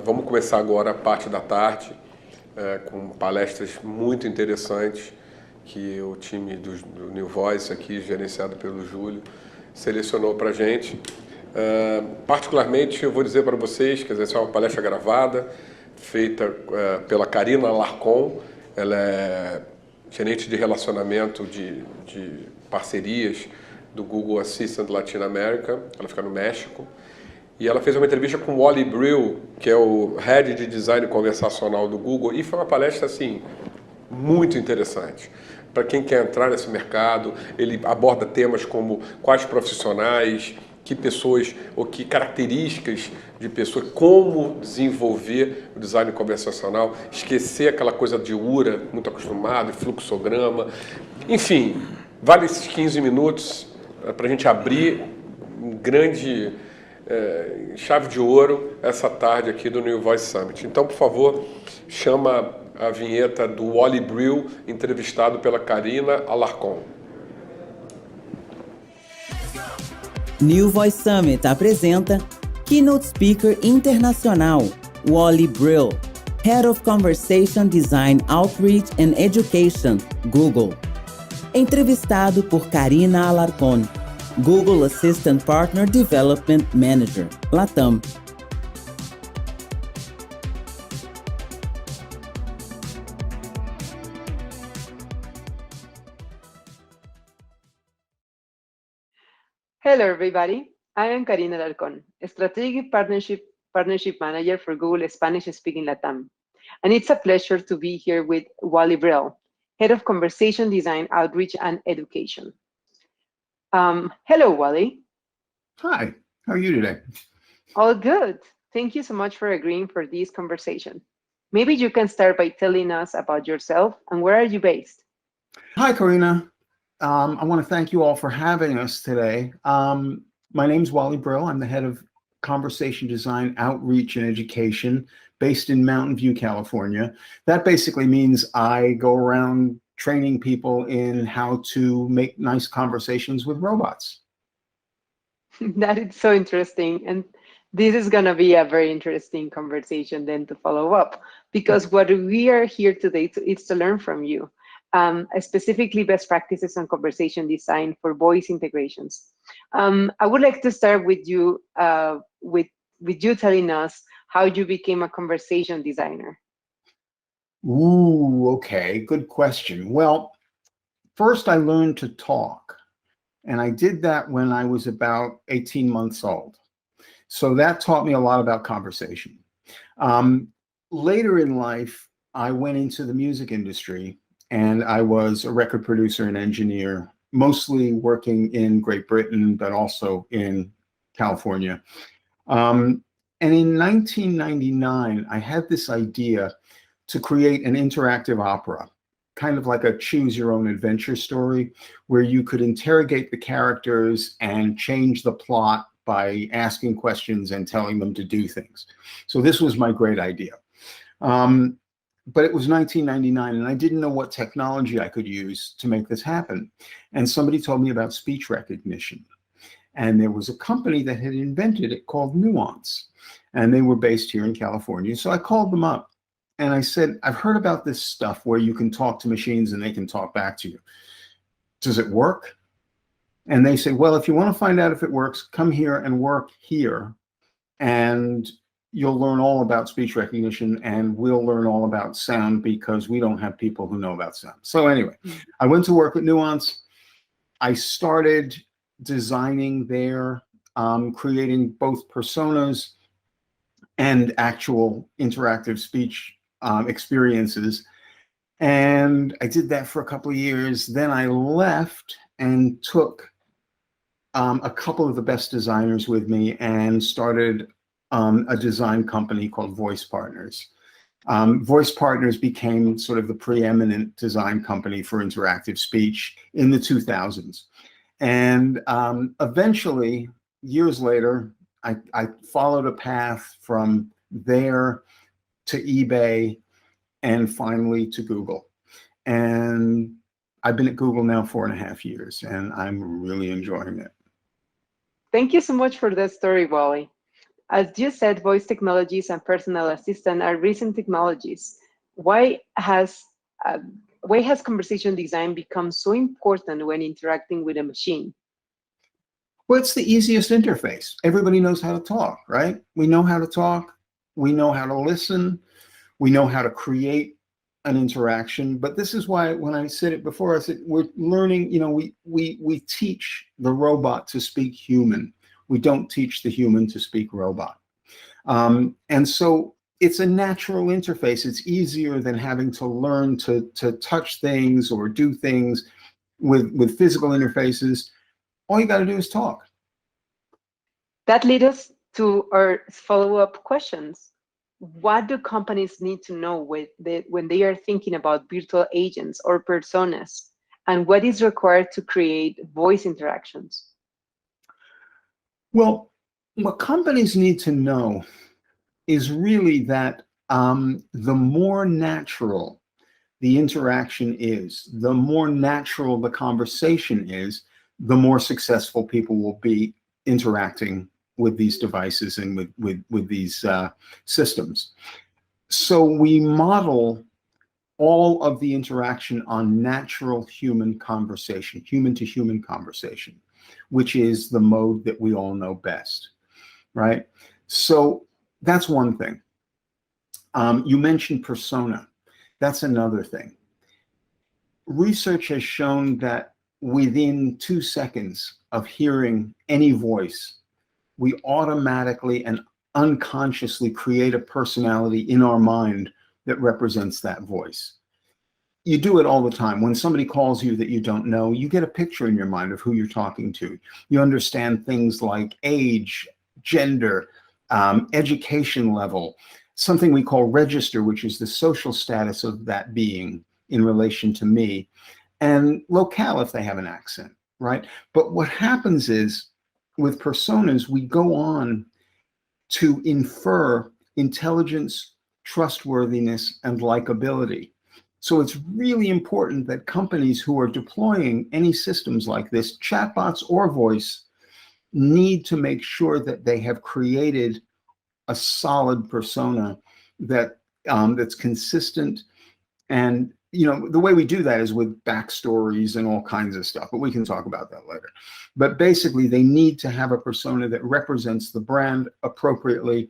Vamos começar agora a parte da tarde, com palestras muito interessantes que o time do NewVoice aqui, gerenciado pelo Júlio, selecionou para a gente. Particularmente, eu vou dizer para vocês que essa é uma palestra gravada, feita pela Karina Alarcon. Ela é gerente de relacionamento de parcerias do Google Assistant Latin America. Ela fica no México. E ela fez uma entrevista com o Wally Brill, que é o Head de Design Conversacional do Google, e foi uma palestra, assim, muito interessante. Para quem quer entrar nesse mercado, ele aborda temas como quais profissionais, que pessoas, ou que características de pessoas, como desenvolver o design conversacional, esquecer aquela coisa de URA, muito acostumado, fluxograma. Enfim, vale esses 15 minutos para a gente abrir um grande... chave de ouro essa tarde aqui do NewVoice Summit. Então, por favor, chama a vinheta do Wally Brill, entrevistado pela Karina Alarcon. NewVoice Summit apresenta Keynote Speaker Internacional, Wally Brill, Head of Conversation Design Outreach and Education, Google. Entrevistado por Karina Alarcon, Google Assistant Partner Development Manager, LATAM. Hello, everybody. I am Karina Alarcon, Strategic Partnership Manager for Google Spanish-speaking LATAM. And it's a pleasure to be here with Wally Brill, Head of Conversation Design Outreach and Education. Hello, Wally. Hi, how are you today? All good. Thank you so much for agreeing for this conversation. Maybe you can start by telling us about yourself and where are you based? Hi, Karina. I want to thank you all for having us today. My name is Wally Brill. I'm the head of Conversation Design Outreach and Education based in Mountain View, California. That basically means I go around training people in how to make nice conversations with robots. That is so interesting. And this is going to be a very interesting conversation then to follow up, because what we are here today is to learn from you, specifically best practices on conversation design for voice integrations. I would like to start with you, with you telling us how you became a conversation designer. Ooh, okay, good question. Well, first I learned to talk, and I did that when I was about 18 months old. So that taught me a lot about conversation. Later in life, I went into the music industry, and I was a record producer and engineer, mostly working in Great Britain, but also in California. And in 1999, I had this idea to create an interactive opera, kind of like a choose your own adventure story, where you could interrogate the characters and change the plot by asking questions and telling them to do things. So this was my great idea. But it was 1999 and I didn't know what technology I could use to make this happen. And somebody told me about speech recognition. And there was a company that had invented it called Nuance. And they were based here in California. So I called them up. And I said, I've heard about this stuff where you can talk to machines and they can talk back to you. Does it work? And they said, well, if you want to find out if it works, come here and work here. And you'll learn all about speech recognition and we'll learn all about sound because we don't have people who know about sound. So anyway, I went to work at Nuance. I started designing there, creating both personas and actual interactive speech experiences. And I did that for a couple of years. Then I left and took a couple of the best designers with me and started a design company called Voice Partners. Voice Partners became sort of the preeminent design company for interactive speech in the 2000s. And eventually, years later, I followed a path from there to eBay and finally to Google. And I've been at Google now 4.5 years and I'm really enjoying it. Thank you so much for that story, Wally. as you said, voice technologies and personal assistant are recent technologies. Why has conversation design become so important when interacting with a machine? Well, it's the easiest interface. Everybody knows how to talk, right? We know how to talk. We know how to listen. We know how to create an interaction. But this is why when I said it before, I said we're learning, we teach the robot to speak human. We don't teach the human to speak robot. And so it's a natural interface. It's easier than having to learn to touch things or do things with physical interfaces. All you got to do is talk. That leads us to our follow-up questions. What do companies need to know when they are thinking about virtual agents or personas? And what is required to create voice interactions? Well, what companies need to know is really that the more natural the interaction is, the more natural the conversation is, the more successful people will be interacting with these devices and with these systems. So we model all of the interaction on natural human conversation, human to human conversation, which is the mode that we all know best, right? So that's one thing. You mentioned persona. That's another thing. Research has shown that within 2 seconds of hearing any voice, we automatically and unconsciously create a personality in our mind that represents that voice. You do it all the time. When somebody calls you that you don't know, you get a picture in your mind of who you're talking to. You understand things like age, gender, education level, something we call register, which is the social status of that being in relation to me, and locale if they have an accent, right? But what happens is with personas, we go on to infer intelligence, trustworthiness, and likability. So it's really important that companies who are deploying any systems like this, chatbots or voice, need to make sure that they have created a solid persona that that's consistent. And the way we do that is with backstories and all kinds of stuff, but we can talk about that later. But basically, they need to have a persona that represents the brand appropriately,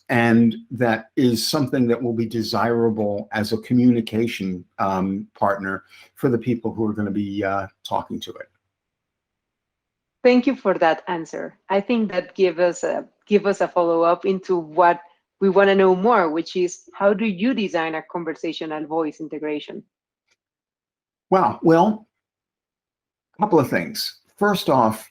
and that is something that will be desirable as a communication partner for the people who are going to be talking to it. Thank you for that answer. I think that give us a follow-up into what we want to know more, which is how do you design a conversational voice integration? Wow. Well, a couple of things. First off,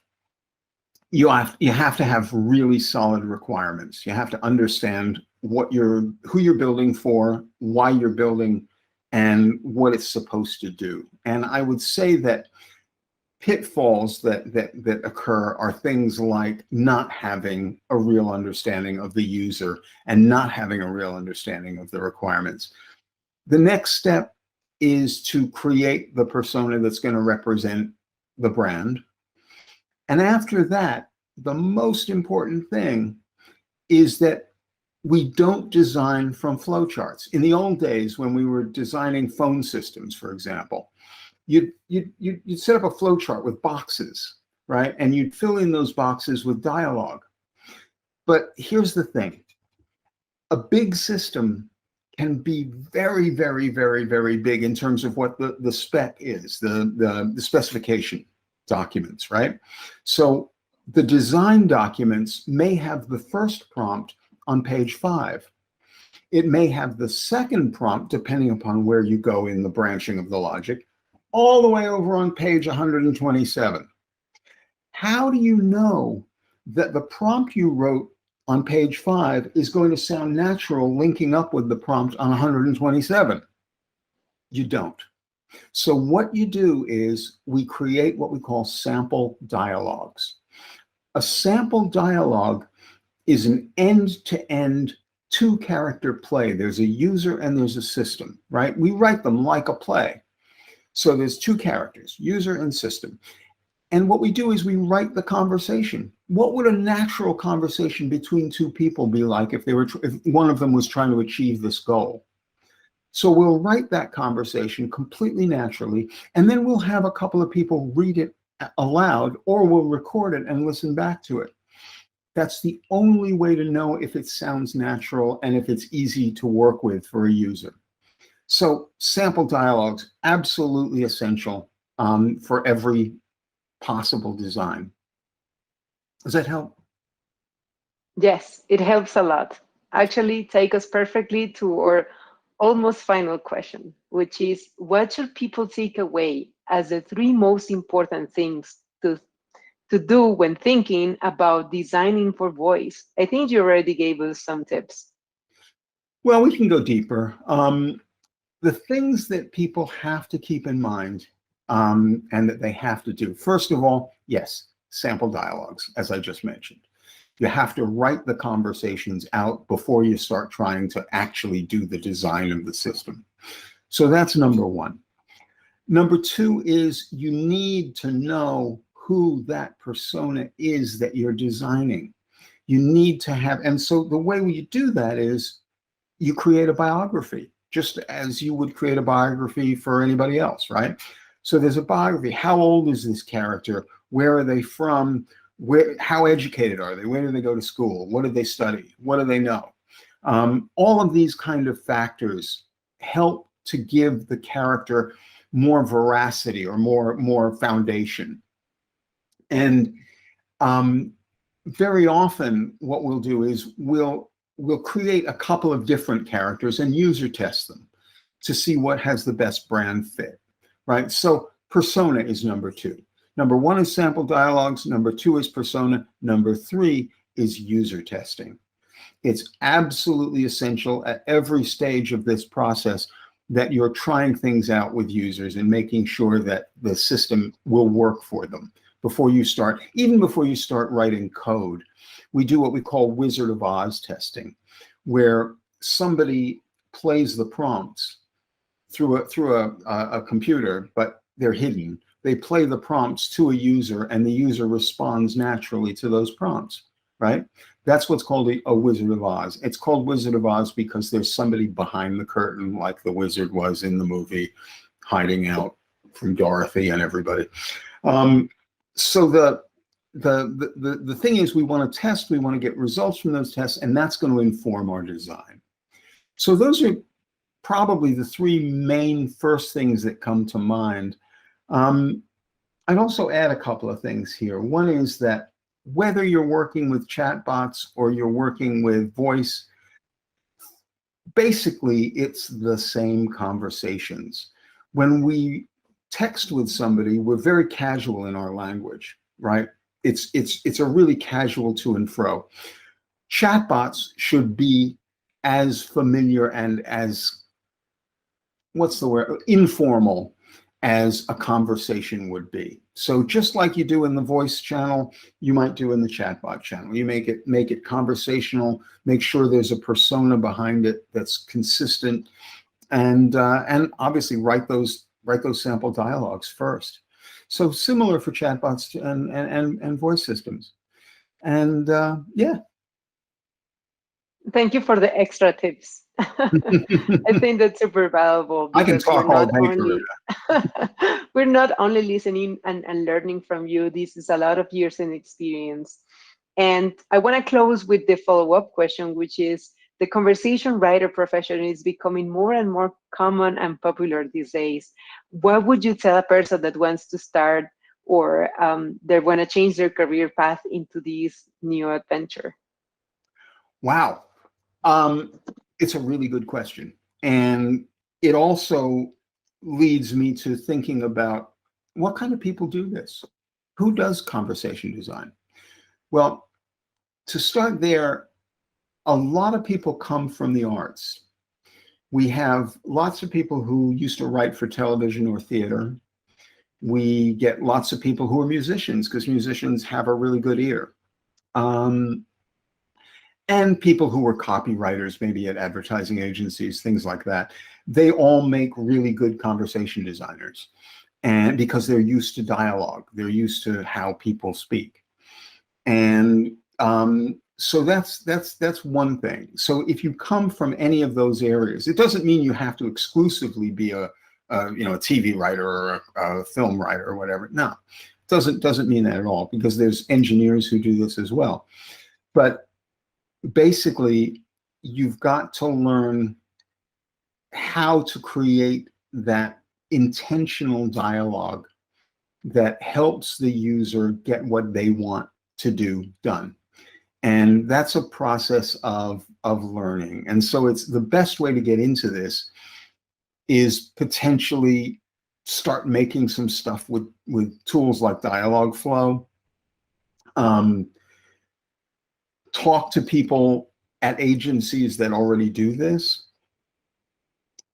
you have to have really solid requirements. You have to understand who you're building for, why you're building, and what it's supposed to do. And I would say that pitfalls that occur are things like not having a real understanding of the user and not having a real understanding of the requirements. The next step is to create the persona that's going to represent the brand. And after that, the most important thing is that we don't design from flowcharts. In the old days, when we were designing phone systems, for example, you'd set up a flowchart with boxes, right? And you'd fill in those boxes with dialogue. But here's the thing. A big system can be very, very, very, very big in terms of what the spec is, the specification documents, right? So the design documents may have the first prompt on page 5. It may have the second prompt, depending upon where you go in the branching of the logic, all the way over on page 127. How do you know that the prompt you wrote on page 5 is going to sound natural linking up with the prompt on 127? You don't. So what you do is we create what we call sample dialogues. A sample dialogue is an end-to-end 2-character play. There's a user and there's a system, right? We write them like a play. So there's 2 characters, user and system. And what we do is we write the conversation. What would a natural conversation between two people be like if one of them was trying to achieve this goal? So we'll write that conversation completely naturally, and then we'll have a couple of people read it aloud, or we'll record it and listen back to it. That's the only way to know if it sounds natural and if it's easy to work with for a user. So sample dialogues, absolutely essential for every possible design. Does that help? Yes, it helps a lot. Actually, take us perfectly to our almost final question, which is, what should people take away as the 3 most important things to do when thinking about designing for voice? I think you already gave us some tips. Well, we can go deeper. The things that people have to keep in mind and that they have to do. First of all, yes, sample dialogues, as I just mentioned. You have to write the conversations out before you start trying to actually do the design of the system. So that's number 1. Number 2 is you need to know who that persona is that you're designing. You need to have, and so the way you do that is you create a biography, just as you would create a biography for anybody else, right? So there's a biography. How old is this character? Where are they from? How educated are they? Where do they go to school? What did they study? What do they know? All of these kind of factors help to give the character more veracity or more foundation. And very often what we'll do is we'll create a couple of different characters and user test them to see what has the best brand fit, right? So persona is number 2. Number 1 is sample dialogues. Number 2 is persona. Number 3 is user testing. It's absolutely essential at every stage of this process that you're trying things out with users and making sure that the system will work for them before you start, even before you start writing code. We do what we call Wizard of Oz testing, where somebody plays the prompts through a computer, but they're hidden. They play the prompts to a user, and the user responds naturally to those prompts, right? That's what's called a Wizard of Oz. It's called Wizard of Oz because there's somebody behind the curtain, like the wizard was in the movie, hiding out from Dorothy and everybody. So the thing is, we want to test, we want to get results from those tests, and that's going to inform our design. So those are probably the 3 main first things that come to mind. I'd also add a couple of things here. One is that whether you're working with chatbots or you're working with voice, basically it's the same conversations. When we text with somebody, we're very casual in our language, right? It's a really casual to and fro. Chatbots should be as familiar and as, what's the word, informal as a conversation would be. So just like you do in the voice channel, you might do in the chatbot channel. You make it conversational, make sure there's a persona behind it that's consistent, and obviously write those sample dialogues first. So similar for chatbots and voice systems. And yeah. Thank you for the extra tips. I think that's super valuable. I can talk all day. We're not only listening and learning from you. This is a lot of years in experience. And I want to close with the follow-up question, which is, the conversation writer profession is becoming more and more common and popular these days. What would you tell a person that wants to start or they want to change their career path into this new adventure? Wow. It's a really good question. And it also leads me to thinking about what kind of people do this? Who does conversation design? Well, to start there, a lot of people come from the arts. We have lots of people who used to write for television or theater. We get lots of people who are musicians, because musicians have a really good ear. And people who were copywriters, maybe at advertising agencies, things like that. They all make really good conversation designers. and because they're used to dialogue, they're used to how people speak. And so that's one thing. So if you come from any of those areas, it doesn't mean you have to exclusively be a TV writer or a film writer or whatever. No, doesn't mean that at all, because there's engineers who do this as well. But basically, you've got to learn how to create that intentional dialogue that helps the user get what they want to do done. And that's a process of learning. And so it's the best way to get into this is potentially start making some stuff with tools like Dialogflow. Talk to people at agencies that already do this.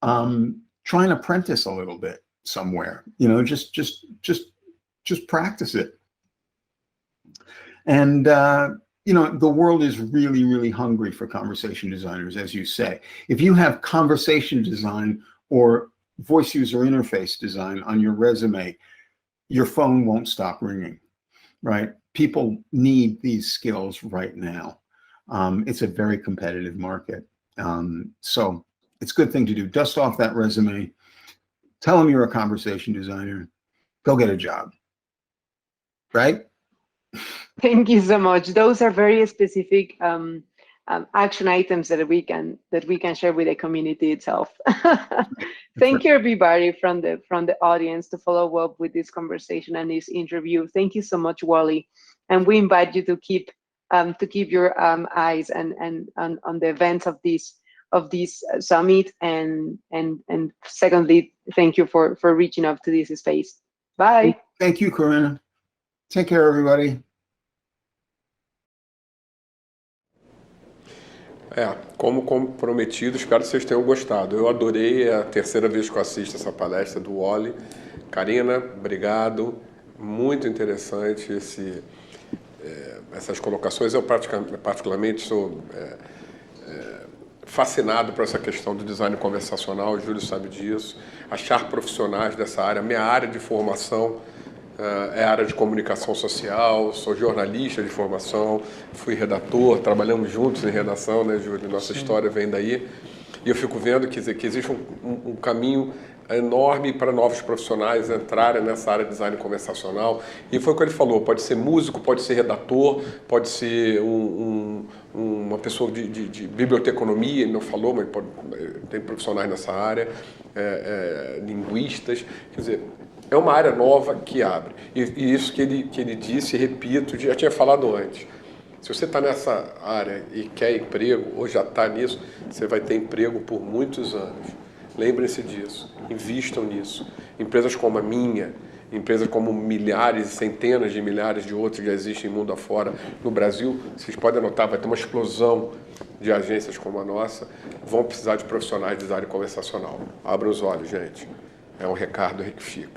Try and apprentice a little bit somewhere. Just practice it. And the world is really, really hungry for conversation designers, as you say. If you have conversation design or voice user interface design on your resume, your phone won't stop ringing, right? People need these skills right now. It's a very competitive market. So it's a good thing to do. Dust off that resume. Tell them you're a conversation designer. Go get a job, right? Thank you so much. Those are very specific action items that we can share with the community itself. Thank you, everybody from the audience, to follow up with this conversation and this interview. Thank you so much, Wally. And we invite you to keep your eyes on the events of this summit. And secondly, thank you for reaching out to this space. Bye. Thank you, Corinna. Take care, everybody. Como comprometido, espero que vocês tenham gostado. Eu adorei, é a terceira vez que eu assisto essa palestra do Wally. Karina, obrigado. Muito interessante essas colocações. Eu particularmente sou fascinado por essa questão do design conversacional, o Júlio sabe disso. Achar profissionais dessa área. Minha área de formação é a área de comunicação social, sou jornalista de formação, fui redator, trabalhamos juntos em redação, né, Júlio? Nossa história vem daí. E eu fico vendo que existe um caminho enorme para novos profissionais entrarem nessa área de design conversacional. E foi o que ele falou, pode ser músico, pode ser redator, pode ser uma pessoa de biblioteconomia, ele não falou, mas tem profissionais nessa área, linguistas, quer dizer, é uma área nova que abre. E isso que ele disse, repito, já tinha falado antes. Se você está nessa área e quer emprego, ou já está nisso, você vai ter emprego por muitos anos. Lembrem-se disso, invistam nisso. Empresas como a minha, empresas como milhares e centenas de milhares de outras que já existem mundo afora. No Brasil, vocês podem notar, vai ter uma explosão de agências como a nossa, vão precisar de profissionais de design conversacional. Abram os olhos, gente. É um recado que fica.